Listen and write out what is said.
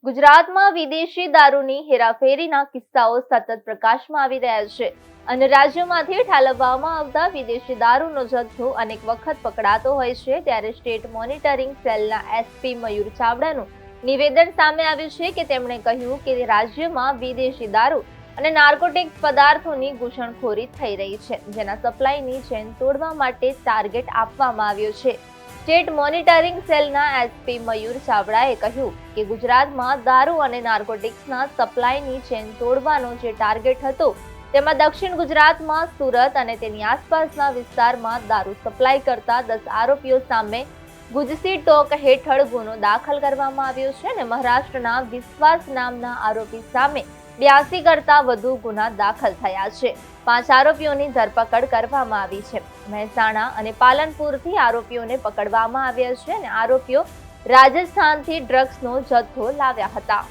ગુજરાતમાં વિદેશી દારૂની હેરાફેરીના કિસ્સાઓ સતત પ્રકાશમાં આવી રહ્યા છે અને રાજ્યોમાંથી ઠાલવવામાં આવતા વિદેશી દારૂનો જથ્થો અનેક વખત પકડાતો હોય છે। ત્યારે સ્ટેટ મોનિટરિંગ સેલના એસપી મયુર ચાવડાનું નિવેદન સામે આવ્યું છે કે તેમણે કહ્યું કે રાજ્યમાં વિદેશી દારૂ અને નાર્કોટિક્સ પદાર્થોની ઘૂસણખોરી થઈ રહી છે, જેના સપ્લાયની ચેન તોડવા માટે ટાર્ગેટ આપવામાં આવ્યો છે। સ્ટેટ મોનિટરિંગ સેલના એસપી મયુર ચાવડાએ કહ્યું કે ગુજરાતમાં દારૂ અને નાર્કોટિક્સના સપ્લાયની ચેન તોડવાનો જે ટાર્ગેટ હતો તેમાં દક્ષિણ ગુજરાતમાં સુરત અને તેની આસપાસના વિસ્તારમાં દારૂ સપ્લાય કરતા 10 આરોપીઓ સામે ગુજસી ટોક હેઠળ ગુનો દાખલ કરવામાં આવ્યો છે અને મહારાષ્ટ્રના વિશ્વાસ નામના આરોપી સામે 82 કરતા વધુ ગુના દાખલ થયા છે। 5 આરોપીઓની ધરપકડ કરવામાં આવી છે। મહેસાણા અને પાલનપુરથી આરોપીઓને પકડવામાં આવ્યા છે અને આરોપીઓ રાજસ્થાનથી ડ્રગ્સનો જથ્થો લાવ્યા હતા।